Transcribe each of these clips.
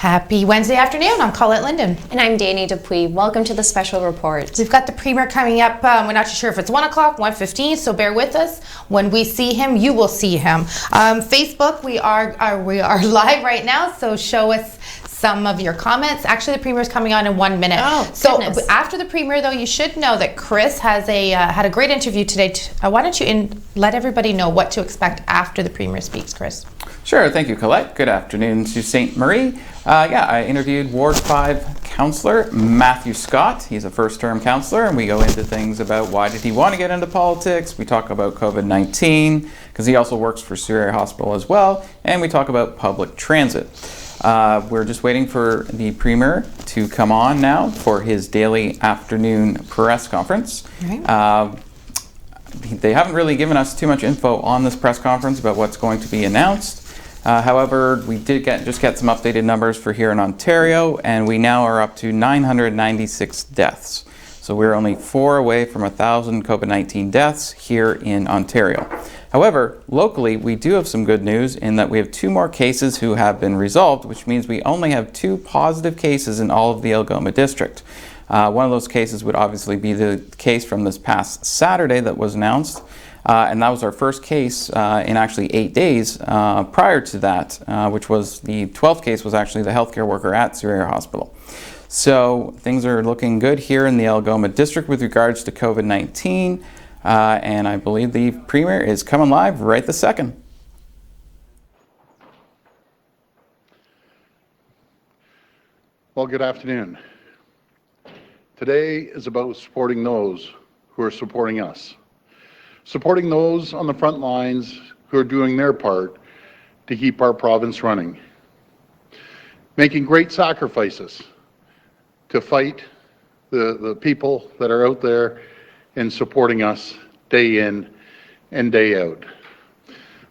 Happy Wednesday afternoon. I'm Colette Linden. And I'm Danielle Dupuis. Welcome to the special report. We've got the Premier coming up. We're not too sure if it's 1 o'clock, 1:15, so bear with us. When we see him, you will see him. Facebook, we are live right now, so show us some of your comments. Actually, the Premier is coming on in 1 minute. Oh, so goodness. After the Premier, though, you should know that Chris has had a great interview today. Why don't you let everybody know what to expect after the Premier speaks, Chris? Sure, thank you, Colette. Good afternoon to St. Marie. I interviewed Ward 5 Councillor Matthew Scott. He's a first-term councillor, and we go into things about why did he want to get into politics. We talk about COVID-19, because he also works for Cllr Hospital as well, and we talk about public transit. We're just waiting for the Premier to come on now for his daily afternoon press conference. Right. They haven't really given us too much info on this press conference about what's going to be announced. However, we did just get some updated numbers for here in Ontario, and we now are up to 996 deaths. So we're only 4 away from 1,000 COVID-19 deaths here in Ontario. However, locally, we do have some good news in that we have 2 more cases who have been resolved, which means we only have 2 positive cases in all of the Algoma district. One of those cases would obviously be the case from this past Saturday that was announced. And that was our first case in actually 8 days prior to that, which was the 12th case was actually the healthcare worker at Cllr Hospital. So things are looking good here in the Algoma district with regards to COVID-19, and I believe the Premier is coming live right this second. Well, good afternoon. Today is about supporting those who are supporting us. Supporting those on the front lines who are doing their part to keep our province running. Making great sacrifices to fight the people that are out there and supporting us day in and day out.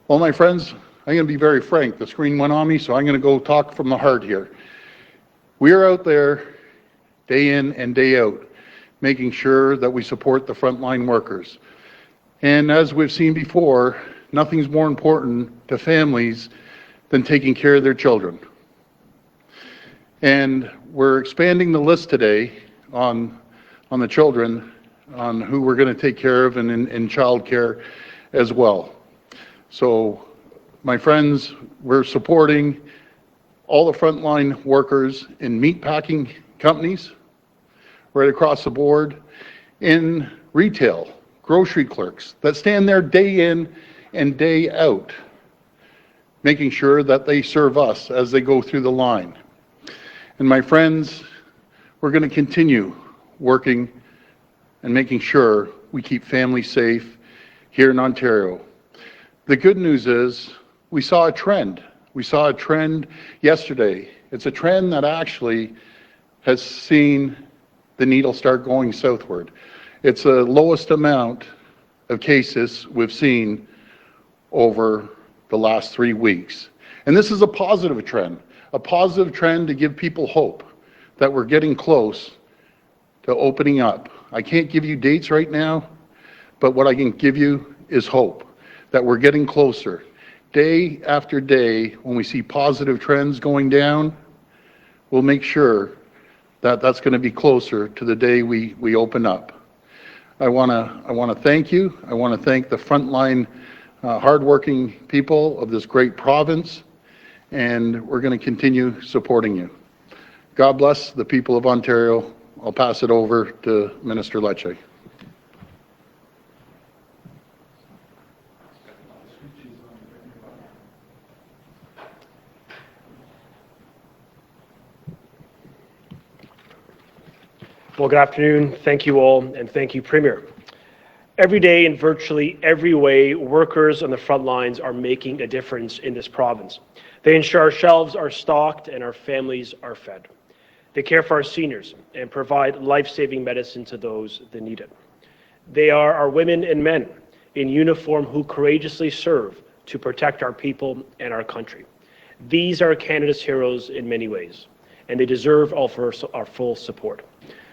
Well, my friends, I'm going to be very frank. The screen went on me, so I'm going to go talk from the heart here. We are out there day in and day out, making sure that we support the frontline workers. And as we've seen before, nothing's more important to families than taking care of their children. And we're expanding the list today on the children, on who we're going to take care of and in child care as well. So, my friends, we're supporting all the frontline workers in meatpacking companies, right across the board, in retail, grocery clerks that stand there day in and day out, making sure that they serve us as they go through the line. And my friends, we're going to continue working and making sure we keep families safe here in Ontario. The good news is we saw a trend. We saw a trend yesterday. It's a trend that actually has seen the needle start going southward. It's the lowest amount of cases we've seen over the last 3 weeks. And this is a positive trend to give people hope that we're getting close to opening up. I can't give you dates right now, but what I can give you is hope that we're getting closer. Day after day, when we see positive trends going down, we'll make sure that that's going to be closer to the day we open up. I want to thank you. I want to thank the frontline hardworking people of this great province, and we're going to continue supporting you. God bless the people of Ontario. I'll pass it over to Minister Lecce. Well, good afternoon. Thank you all, and thank you, Premier. Every day, in virtually every way, workers on the front lines are making a difference in this province. They ensure our shelves are stocked and our families are fed. They care for our seniors and provide life-saving medicine to those that need it. They are our women and men in uniform who courageously serve to protect our people and our country. These are Canada's heroes in many ways, and they deserve all our full support.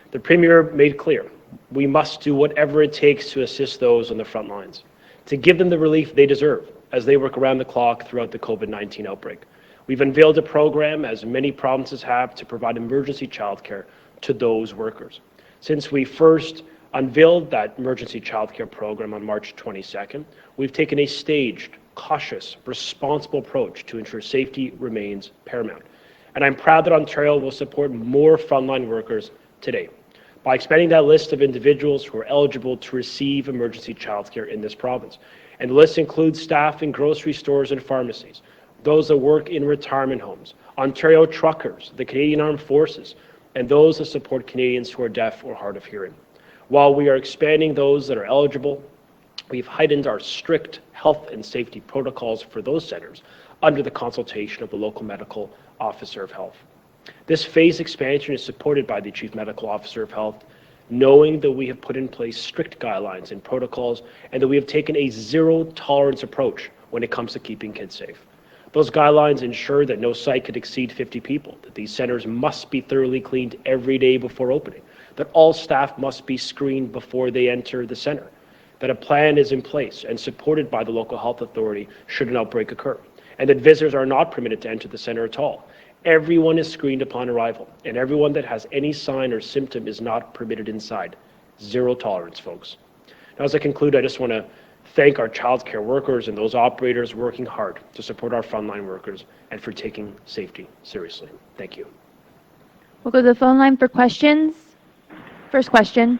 The Premier made clear we must do whatever it takes to assist those on the front lines, to give them the relief they deserve as they work around the clock throughout the COVID-19 outbreak. We've unveiled a program, as many provinces have, to provide emergency childcare to those workers. Since we first unveiled that emergency childcare program on March 22nd, we've taken a staged, cautious, responsible approach to ensure safety remains paramount. And I'm proud that Ontario will support more frontline workers today by expanding that list of individuals who are eligible to receive emergency childcare in this province. And the list includes staff in grocery stores and pharmacies, those that work in retirement homes, Ontario truckers, the Canadian Armed Forces, and those that support Canadians who are deaf or hard of hearing. While we are expanding those that are eligible, we've heightened our strict health and safety protocols for those centres under the consultation of the local medical officer of health. This phased expansion is supported by the Chief Medical Officer of Health, knowing that we have put in place strict guidelines and protocols and that we have taken a zero-tolerance approach when it comes to keeping kids safe. Those guidelines ensure that no site could exceed 50 people, that these centres must be thoroughly cleaned every day before opening, that all staff must be screened before they enter the centre, that a plan is in place and supported by the local health authority should an outbreak occur, and that visitors are not permitted to enter the centre at all. Everyone is screened upon arrival, and everyone that has any sign or symptom is not permitted inside. Zero tolerance, folks. Now, as I conclude, I just want to thank our childcare workers and those operators working hard to support our frontline workers and for taking safety seriously. Thank you. We'll go to the phone line for questions. First question.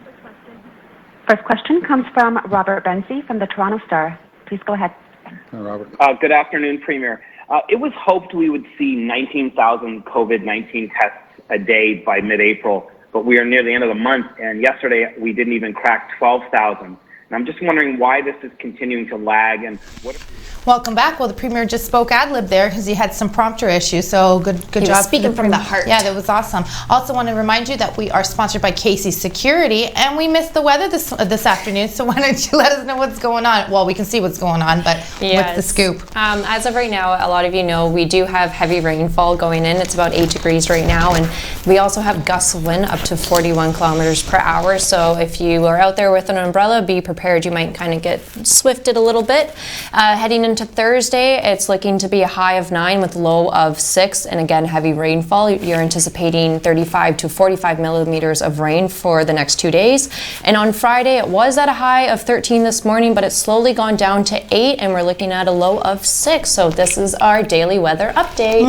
First question comes from Robert Benzie from the Toronto Star. Please go ahead. Hi, Robert. Good afternoon, Premier. It was hoped we would see 19,000 COVID-19 tests a day by mid-April, but we are near the end of the month, and yesterday we didn't even crack 12,000. And I'm just wondering why this is continuing to lag, and what... Welcome back. Well, the Premier just spoke ad-lib there because he had some prompter issues, so good He job. was speaking from the heart. Yeah, that was awesome. Also want to remind you that we are sponsored by Casey Security, and we missed the weather this afternoon, so why don't you let us know what's going on? Well, we can see what's going on, but what's the scoop? As of right now, a lot of you know we do have heavy rainfall going in. It's about 8 degrees right now, and we also have gusts of wind up to 41 kilometers per hour, so if you are out there with an umbrella, be prepared. You might kind of get swifted a little bit. Heading into Thursday, it's looking to be a high of 9 with low of 6, and again, heavy rainfall. You're anticipating 35 to 45 millimeters of rain for the next 2 days. And on Friday, it was at a high of 13 this morning, but it's slowly gone down to 8, and we're looking at a low of 6. So this is our daily weather update.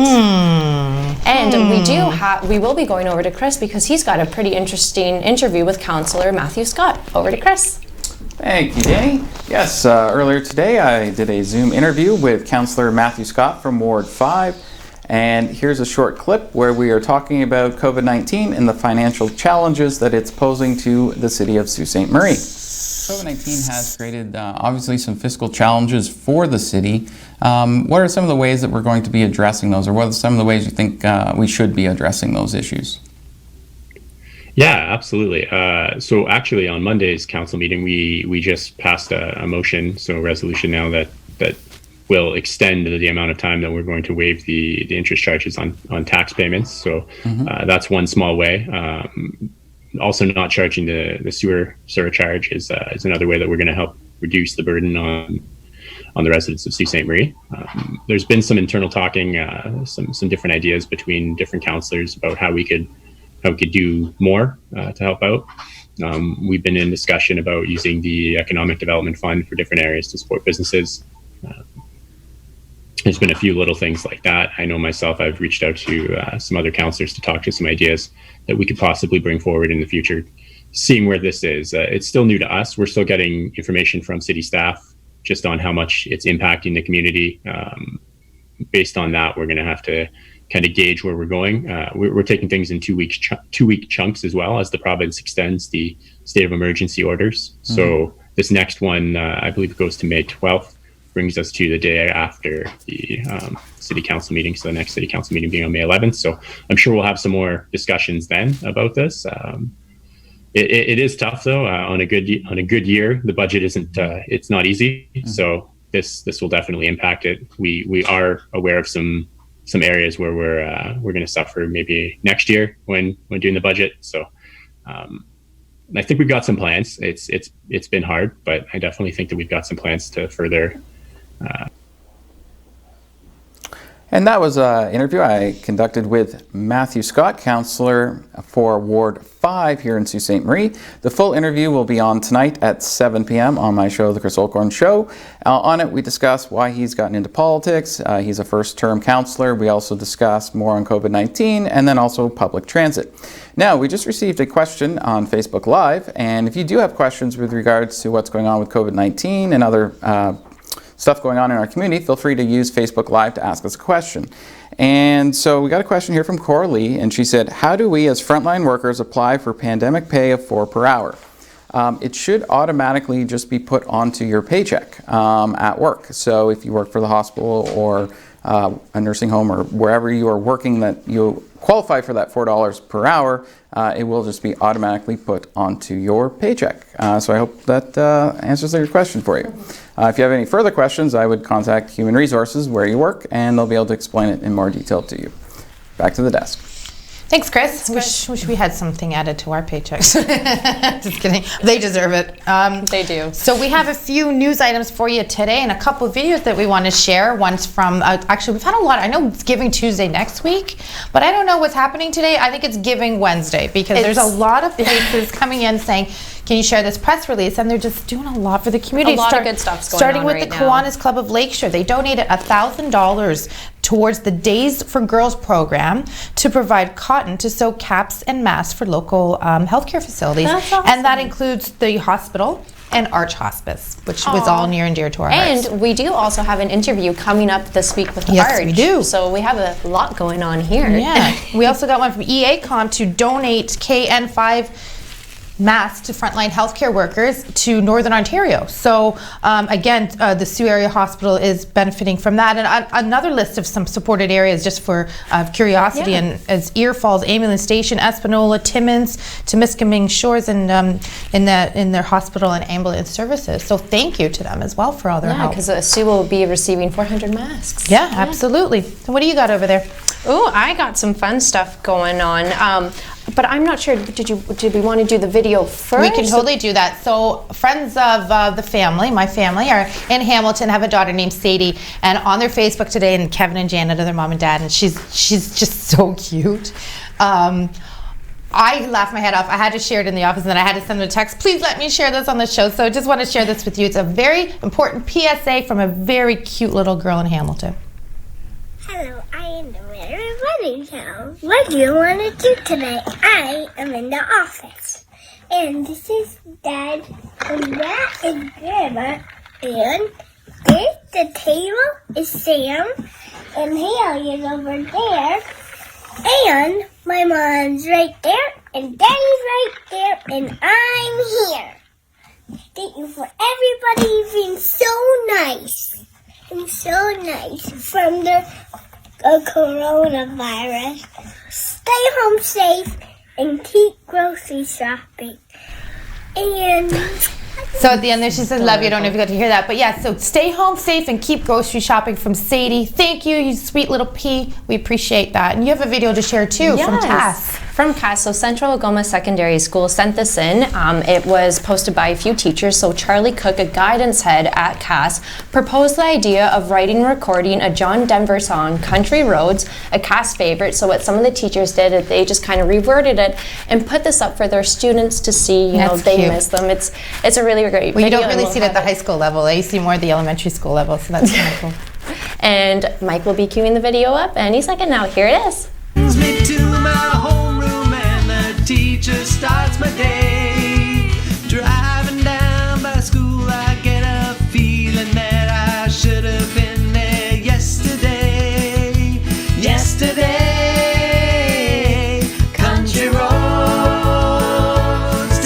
And we will be going over to Chris because he's got a pretty interesting interview with Councillor Matthew Scott. Over to Chris. Thank you, Danny. Yes, earlier today I did a Zoom interview with Councillor Matthew Scott from Ward 5, and here's a short clip where we are talking about COVID-19 and the financial challenges that it's posing to the city of Sault Ste. Marie. COVID-19 has created obviously some fiscal challenges for the city. What are some of the ways that we're going to be addressing those, or what are some of the ways you think we should be addressing those issues? Yeah, absolutely. So actually on Monday's council meeting, we just passed a motion, so a resolution now that will extend the amount of time that we're going to waive the interest charges on tax payments. So that's one small way. Also not charging the sewer surcharge is another way that we're going to help reduce the burden on the residents of Sault Ste. Marie. There's been some internal talking, some different ideas between different councillors about how we could do more to help out. We've been in discussion about using the Economic Development Fund for different areas to support businesses. There's been a few little things like that. I know myself, I've reached out to some other councillors to talk to some ideas that we could possibly bring forward in the future, seeing where this is. It's still new to us. We're still getting information from city staff just on how much it's impacting the community. Based on that, we're going to have to kind of gauge where we're going. We're taking things in 2 week chunks as well as the province extends the state of emergency orders. So this next one, I believe, goes to May 12th, brings us to the day after the city council meeting. So the next city council meeting being on May 11th. So I'm sure we'll have some more discussions then about this. It is tough though. On a good year, the budget isn't. It's not easy. So this will definitely impact it. We are aware of some areas where we're going to suffer maybe next year when doing the budget. So I think we've got some plans. It's been hard, but I definitely think that we've got some plans to further. And that was an interview I conducted with Matthew Scott, councillor for Ward 5 here in Sault Ste. Marie. The full interview will be on tonight at 7 p.m. on my show, The Chris Oldcorn Show. On it, we discuss why he's gotten into politics. He's a first-term councillor. We also discuss more on COVID-19 and then also public transit. Now, we just received a question on Facebook Live, and if you do have questions with regards to what's going on with COVID-19 and other stuff going on in our community, feel free to use Facebook Live to ask us a question. And so we got a question here from Coralie, and she said, how do we as frontline workers apply for pandemic pay of $4 per hour? It should automatically just be put onto your paycheck at work. So if you work for the hospital or a nursing home or wherever you are working that you qualify for that $4 per hour, it will just be automatically put onto your paycheck. So I hope that answers your question for you. If you have any further questions, I would contact Human Resources where you work, and they'll be able to explain it in more detail to you. Back to the desk. Thanks, Chris. Wish we had something added to our paychecks. Just kidding. They deserve it. They do. So we have a few news items for you today and a couple of videos that we want to share. One's from, actually, we've had a lot. I know it's Giving Tuesday next week, but I don't know what's happening today. I think it's Giving Wednesday because there's a lot of places coming in saying, can you share this press release? And they're just doing a lot for the community. A lot of good stuff's going on starting with right the now. Kiwanis Club of Lakeshore. They donated $1,000 towards the Days for Girls program to provide cotton to sew caps and masks for local healthcare facilities. That's awesome. And that includes the hospital and Arch Hospice, which was all near and dear to our hearts. And we do also have an interview coming up this week with Yes, Arch. we do. So we have a lot going on here. Yeah. We also got one from EACOM to donate KN5 masks to frontline healthcare workers to Northern Ontario. So again, the Sioux Area Hospital is benefiting from that. And another list of some supported areas just for curiosity, and as Ear Falls Ambulance Station, Espanola, Timmins, Temiskaming Shores, and in their hospital and ambulance services. So thank you to them as well for all their help. because Sioux will be receiving 400 masks. Yeah, absolutely. So what do you got over there? Oh, I got some fun stuff going on. But I'm not sure, did we want to do the video first? We can totally do that. So friends of the family, my family, are in Hamilton, have a daughter named Sadie, and on their Facebook today, and Kevin and Janet are their mom and dad, and she's just so cute. I laughed my head off. I had to share it in the office, and then I had to send them a text. Please let me share this on the show. So I just want to share this with you. It's a very important PSA from a very cute little girl in Hamilton. Hello, I am the Mary Running Show. What do you want to do today? I am in the office. And this is Dad, and that is Grandma, and this, the table, is Sam, and Haley is over there, and my mom's right there, and Daddy's right there, and I'm here. Thank you for everybody being so nice. And so nice from the coronavirus. Stay home safe and keep grocery shopping. And so at the end there she says, love you. I don't know if you got to hear that. But yeah, so stay home safe and keep grocery shopping from Sadie. Thank you, you sweet little pea. We appreciate that. And you have a video to share too from Cass. From Cass. So Central Algoma Secondary School sent this in. It was posted by a few teachers. So Charlie Cook, a guidance head at Cass, proposed the idea of writing and recording a John Denver song, Country Roads, a Cass favorite. So what some of the teachers did is they just kind of reworded it and put this up for their students to see. You know, they miss them. It's a really great Well, you video. don't really see it at the high school level. You see more at the elementary school level. So that's kind of cool. And Mike will be queuing the video up any second now. Here it is. Me to my homeroom and the teacher starts my day. Driving down by school, I get a feeling that I should have been there yesterday. Yesterday, country roads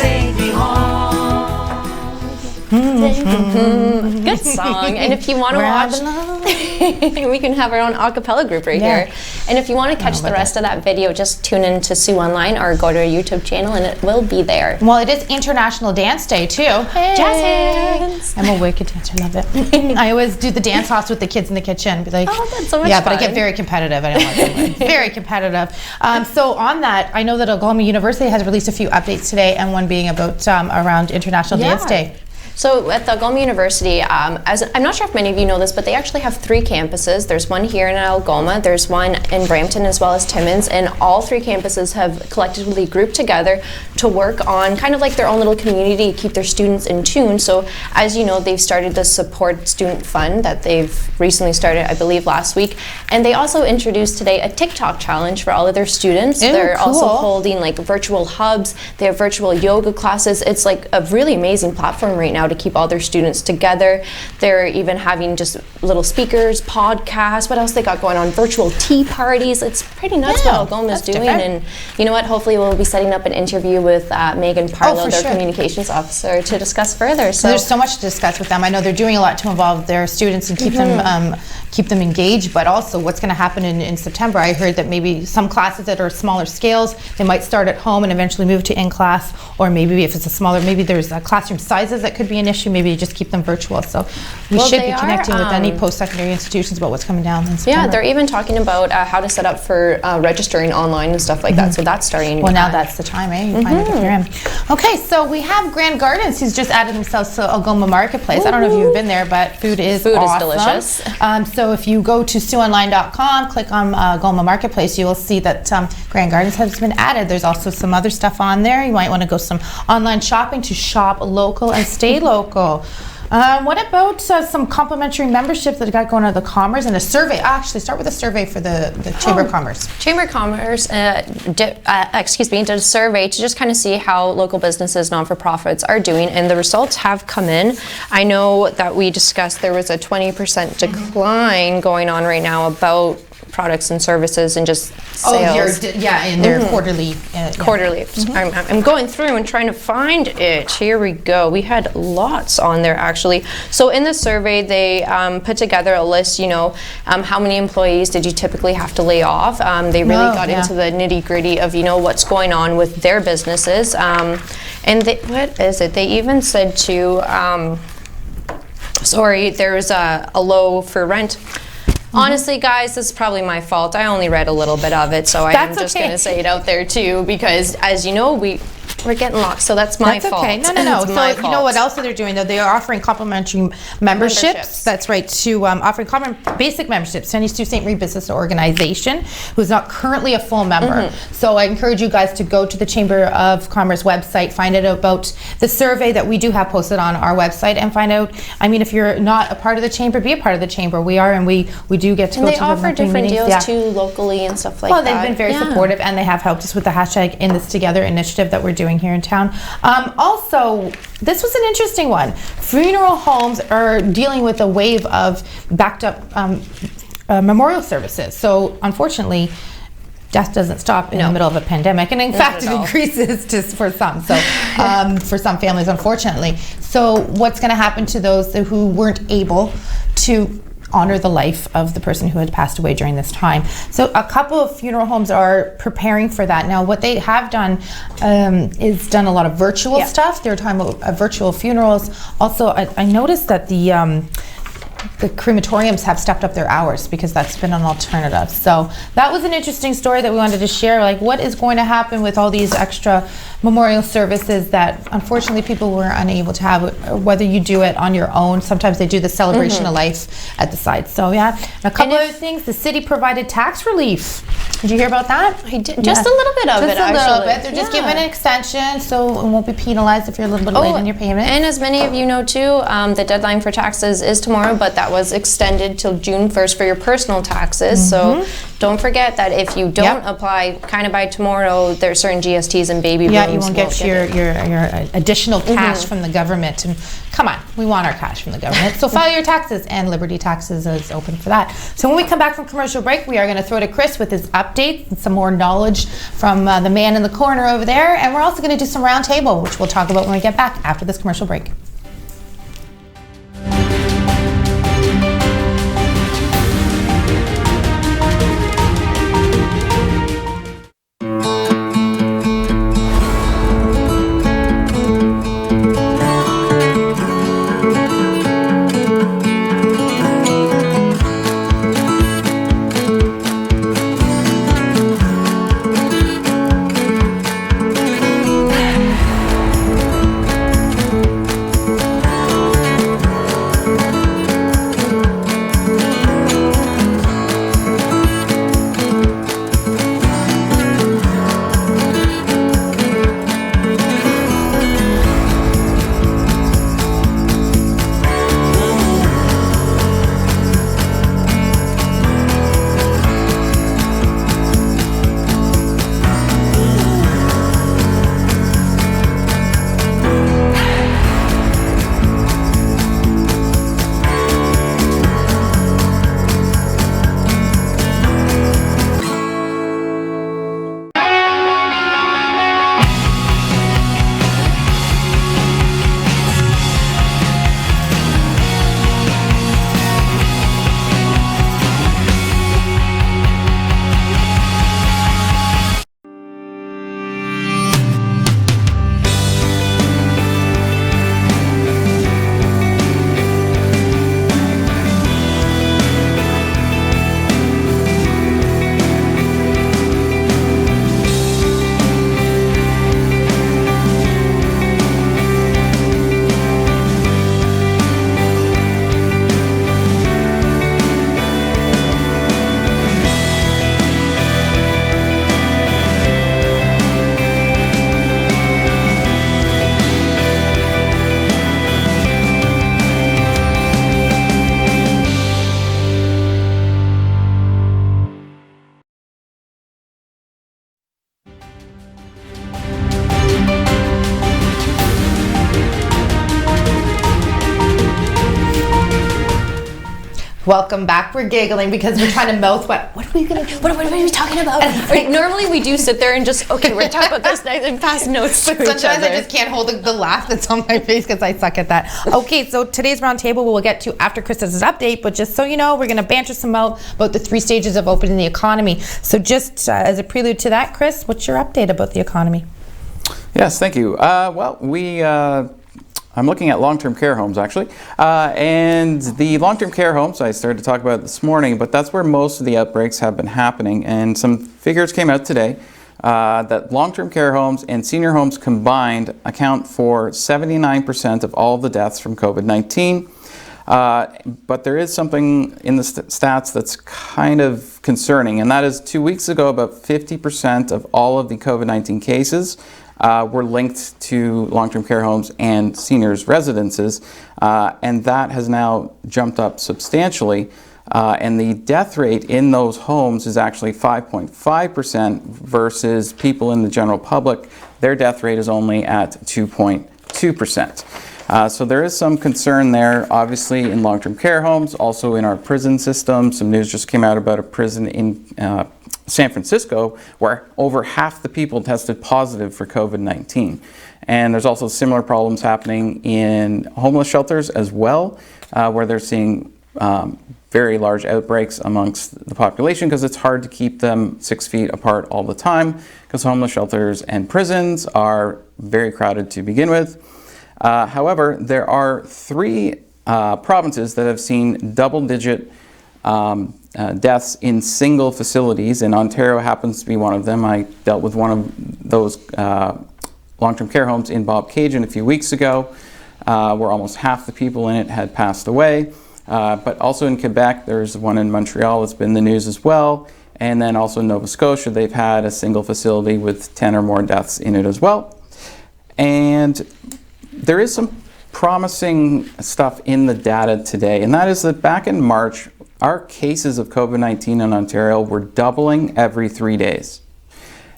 take me home. Good song. And if you want to watch, we can have our own a cappella group right here. And if you want to catch the rest of that video, just tune in to Sioux Online or go to our YouTube channel and it will be there. Well, it is International Dance Day too. Hey. Jazz hands. I'm a wicked dancer, love it. I always do the dance offs with the kids in the kitchen. Be like, oh, that's so much fun. But I fun. get very competitive. I don't want to very competitive. So on that, I know that Algoma University has released a few updates today, and one being about around International Dance Day. So at the Algoma University, I'm not sure if many of you know this, but they actually have 3 campuses. There's one here in Algoma, there's one in Brampton as well as Timmins, and all 3 campuses have collectively grouped together to work on kind of like their own little community to keep their students in tune. So as you know, they've started the Support Student Fund that they've recently started, I believe, last week. And they also introduced today a TikTok challenge for all of their students. Ooh, They're cool. also holding like virtual hubs. They have virtual yoga classes. It's like a really amazing platform right now to keep all their students together. They're even having just little speakers, podcasts. What else they got going on? Virtual tea parties. It's pretty nuts what Algoma is doing. different. And you know what? Hopefully we'll be setting up an interview with Megan Parlow, for their sure. communications officer, to discuss further. So There's so much to discuss with them. I know they're doing a lot to involve their students and keep them engaged, but also what's going to happen in September. I heard that maybe some classes that are smaller scales, they might start at home and eventually move to in-class, or maybe if it's a smaller, maybe there's classroom sizes that could be an issue, maybe just keep them virtual. So we should be connecting with any post-secondary institutions about what's coming down in September. yeah, they're even talking about how to set up for registering online and stuff like that. So that's starting. Well, now that's the time, eh? You find it if you're in. Okay, so we have Grand Gardens, who's just added themselves to Algoma Marketplace. I don't know if you've been there, but food is awesome. Delicious. So if you go to SiouxOnline.com, click on Algoma Marketplace, you will see that Grand Gardens has been added. There's also some other stuff on there. You might want to go some online shopping to shop local and stay local. What about some complimentary memberships that got going on the Commerce and a survey? Actually, start with a survey for the Chamber of Commerce. Chamber of Commerce did a survey to just kind of see how local businesses, non-for-profits are doing, and the results have come in. I know that we discussed there was a 20% decline going on right now about products and services and just sales. In their quarterly. Quarterly. I'm going through and trying to find it. Here we go. We had lots on there actually. So in the survey, they put together a list, how many employees did you typically have to lay off? They really got into the nitty gritty of, what's going on with their businesses. And what is it? They even said to, there's a low for rent. Honestly, guys, this is probably my fault. I only read a little bit of it, so I'm just going to say it out there too, because as you know, we're getting locked, so that's my fault. Okay. No. It's So my you know fault. what else they're doing though? They are offering complimentary memberships. That's right. To offering basic memberships to any Sault Ste. Marie business organization who's not currently a full member. So I encourage you guys to go to the Chamber of Commerce website, find out about the survey that we do have posted on our website, and find out. I mean, if you're not a part of the chamber, be a part of the chamber. We are, and we do get to go to the they offer different meetings. deals too locally and stuff like that. Well, they've been very supportive, and they have helped us with the hashtag In This Together initiative that we're doing here in town. Also, this was an interesting one. Funeral homes are dealing with a wave of backed up memorial services. So unfortunately, death doesn't stop in the middle of a pandemic, and in fact it increases just for some. So for some families, unfortunately. So what's going to happen to those who weren't able to honor the life of the person who had passed away during this time? So a couple of funeral homes are preparing for that. Now what they have done is done a lot of virtual stuff. They're talking about virtual funerals. Also, I noticed that the crematoriums have stepped up their hours because that's been an alternative. So that was an interesting story that we wanted to share. Like, what is going to happen with all these extra memorial services that unfortunately people were unable to have, whether you do it on your own. Sometimes they do the celebration of life at the site. So yeah, and a couple other things. The city provided tax relief. Did you hear about that? I did. Just a little bit of it, actually. Just a little bit. They're just giving an extension, so it won't be penalized if you're a little bit late in your payment. And as many of you know too, the deadline for taxes is tomorrow, but that was extended till June 1st for your personal taxes. So don't forget that if you don't apply kind of by tomorrow, there's certain GSTs and baby booms. Yeah, you won't get your additional cash from the government. And come on, we want our cash from the government. So file your taxes, and Liberty Taxes is open for that. So when we come back from commercial break, we are going to throw to Chris with his updates and some more knowledge from the man in the corner over there. And we're also going to do some roundtable, which we'll talk about when we get back after this commercial break. Welcome back. We're giggling because we're trying to mouth what are we going to do? What are we talking about? Normally we do sit there and just, okay, we're talking about this next and pass notes to each other. Sometimes I just can't hold the laugh that's on my face because I suck at that. Okay, so today's roundtable we'll get to after Chris's update, but just so you know, we're going to banter some about the 3 stages of opening the economy. So just as a prelude to that, Chris, what's your update about the economy? Yes, thank you. I'm looking at long-term care homes, actually. And the long-term care homes, I started to talk about this morning, but that's where most of the outbreaks have been happening. And some figures came out today that long-term care homes and senior homes combined account for 79% of all the deaths from COVID-19. But there is something in the stats that's kind of concerning, and that is 2 weeks ago, about 50% of all of the COVID-19 cases were linked to long-term care homes and seniors' residences, and that has now jumped up substantially. And the death rate in those homes is actually 5.5% versus people in the general public. Their death rate is only at 2.2%. So there is some concern there, obviously, in long-term care homes, also in our prison system. Some news just came out about a prison in San Francisco where over half the people tested positive for COVID-19. And there's also similar problems happening in homeless shelters as well, where they're seeing very large outbreaks amongst the population because it's hard to keep them 6 feet apart all the time because homeless shelters and prisons are very crowded to begin with. However, there are 3 provinces that have seen double-digit deaths in single facilities, and Ontario happens to be one of them. I dealt with one of those long-term care homes in Bobcaygeon a few weeks ago, where almost half the people in it had passed away. But also in Quebec, there's one in Montreal that's been in the news as well. And then also in Nova Scotia, they've had a single facility with 10 or more deaths in it as well. And there is some promising stuff in the data today, and that is that back in March, our cases of COVID-19 in Ontario were doubling every 3 days.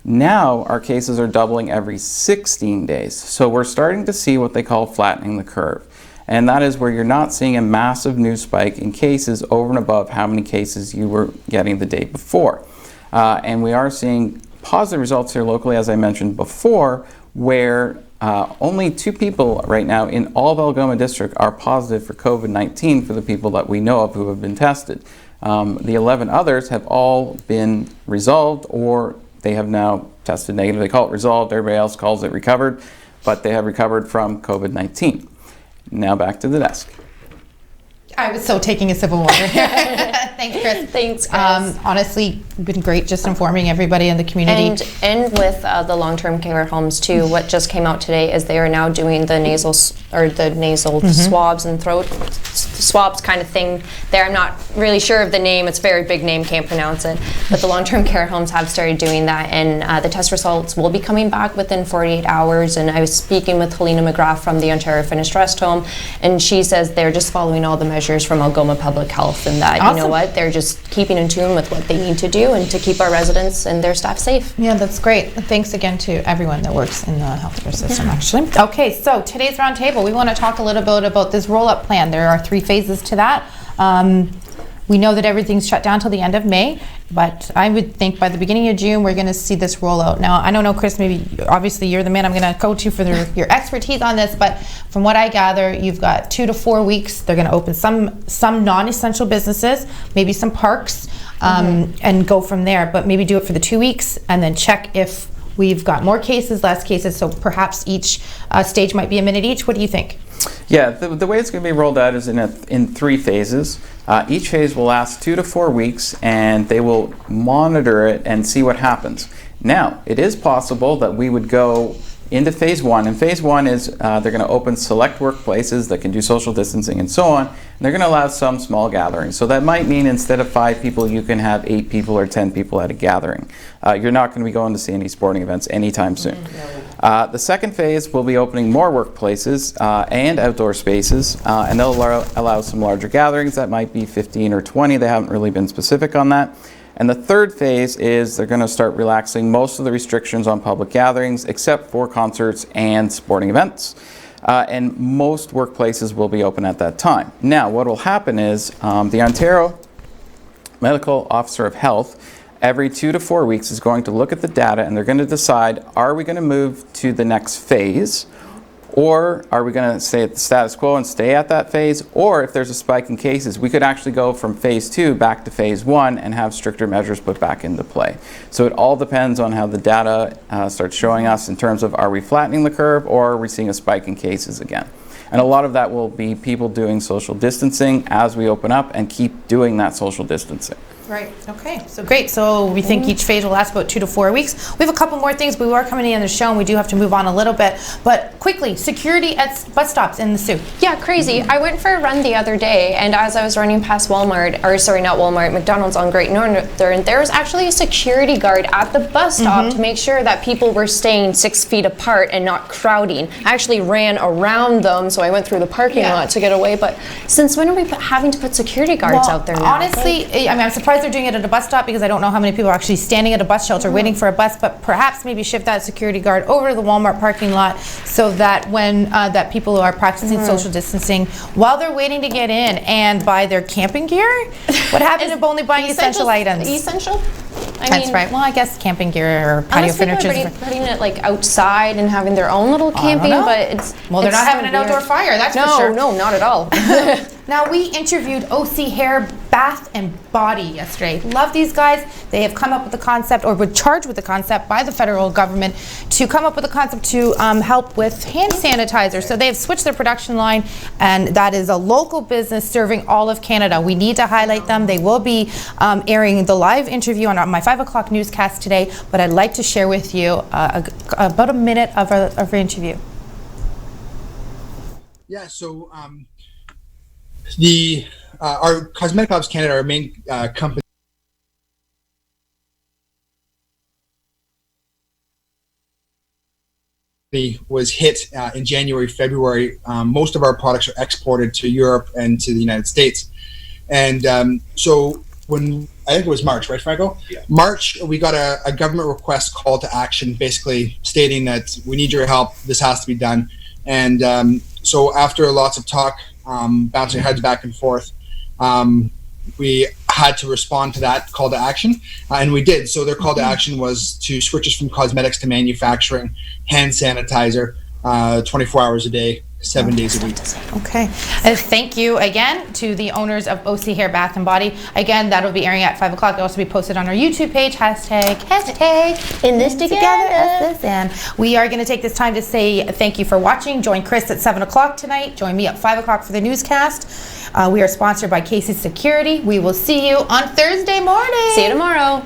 Now our cases are doubling every 16 days. So we're starting to see what they call flattening the curve. And that is where you're not seeing a massive new spike in cases over and above how many cases you were getting the day before. And we are seeing positive results here locally, as I mentioned before, where only 2 people right now in all of Algoma District are positive for COVID-19 for the people that we know of who have been tested. The 11 others have all been resolved, or they have now tested negative. They call it resolved, everybody else calls it recovered, but they have recovered from COVID-19. Now back to the desk. I was so taking a sip of water here. Thanks, Chris. Thanks, Chris. Honestly, been great just informing everybody in the community. And with the long-term care homes too, what just came out today is they are now doing the nasal swabs and throat swabs kind of thing there. I'm not really sure of the name. It's a very big name, can't pronounce it. But the long-term care homes have started doing that, and the test results will be coming back within 48 hours. And I was speaking with Helena McGrath from the Ontario Finished Rest Home, and she says they're just following all the measures from Algoma Public Health, and that, awesome. You know what, they're just keeping in tune with what they need to do and to keep our residents and their staff safe. Yeah, that's great. Thanks again to everyone that works in the healthcare system, actually. Okay, so today's roundtable, we want to talk a little bit about this roll-up plan. There are 3 phases to that. We know that everything's shut down till the end of May, but I would think by the beginning of June, we're going to see this roll out. Now, I don't know, Chris, maybe obviously you're the man I'm going to go to for your expertise on this, but from what I gather, you've got 2 to 4 weeks. They're going to open some non-essential businesses, maybe some parks, and go from there, but maybe do it for the 2 weeks and then check if we've got more cases, less cases, so perhaps each stage might be a minute each. What do you think? Yeah, the way it's going to be rolled out is in 3 phases. Each phase will last 2 to 4 weeks, and they will monitor it and see what happens. Now, it is possible that we would go into phase 1, and phase 1 is they're going to open select workplaces that can do social distancing and so on, and they're going to allow some small gatherings. So that might mean instead of 5 people, you can have 8 people or 10 people at a gathering. You're not going to be going to see any sporting events anytime soon. The second phase will be opening more workplaces and outdoor spaces, and they'll allow some larger gatherings. That might be 15 or 20. They haven't really been specific on that. And the third phase is they're going to start relaxing most of the restrictions on public gatherings except for concerts and sporting events. and most workplaces will be open at that time. Now, what will happen is the Ontario Medical Officer of Health every 2 to 4 weeks is going to look at the data, and they're going to decide, are we going to move to the next phase, or are we going to stay at the status quo and stay at that phase? Or if there's a spike in cases, we could actually go from phase 2 back to phase 1 and have stricter measures put back into play. So it all depends on how the data starts showing us in terms of, are we flattening the curve, or are we seeing a spike in cases again? And a lot of that will be people doing social distancing as we open up and keep doing that social distancing. Right. Okay. So great. So we think each phase will last about 2 to 4 weeks. We have a couple more things. We are coming in the show, and we do have to move on a little bit. But quickly, security at bus stops in the Sioux. Yeah, crazy. I went for a run the other day, and as I was running past Walmart, or sorry, not Walmart, McDonald's on Great Northern, there was actually a security guard at the bus stop to make sure that people were staying 6 feet apart and not crowding. I actually ran around them, so I went through the parking lot to get away. But since when are we having to put security guards out there now? Honestly, I mean, I'm surprised they're doing it at a bus stop, because I don't know how many people are actually standing at a bus shelter waiting for a bus, but perhaps maybe shift that security guard over to the Walmart parking lot, so that when that people who are practicing social distancing while they're waiting to get in and buy their camping gear, what happens if only buying essential items? Essential? That's right. Well, I guess camping gear or patio furniture. Putting it like outside and having their own little camping, but it's they're not having an outdoor fire. That's for sure. No, not at all. Now, we interviewed OC Hair Bath and Body yesterday. Love these guys. They have come up with the concept, or were charged with the concept by the federal government to come up with a concept to help with hand sanitizer. So they have switched their production line, and that is a local business serving all of Canada. We need to highlight them. They will be airing the live interview on my 5 o'clock newscast today, but I'd like to share with you about a minute of our interview. Yeah, so our Cosmetic Labs Canada, our main company, was hit in January, February. Most of our products are exported to Europe and to the United States. And so when, I think it was March, right, Franco? Yeah. March, we got a government request call to action, basically stating that we need your help, this has to be done. And so after lots of talk, bouncing heads back and forth, we had to respond to that call to action, and we did. So their call to action was to switch us from cosmetics to manufacturing hand sanitizer 24 hours a day, 7 days a week. Okay. Thank you again to the owners of OC Hair Bath and Body. Again, that'll be airing at 5 o'clock. It'll also be posted on our YouTube page. Hashtag in this together. And we are going to take this time to say thank you for watching. Join Chris at 7 o'clock tonight. Join me at 5 o'clock for the newscast. We are sponsored by Casey Security. We will see you on Thursday morning. See you tomorrow.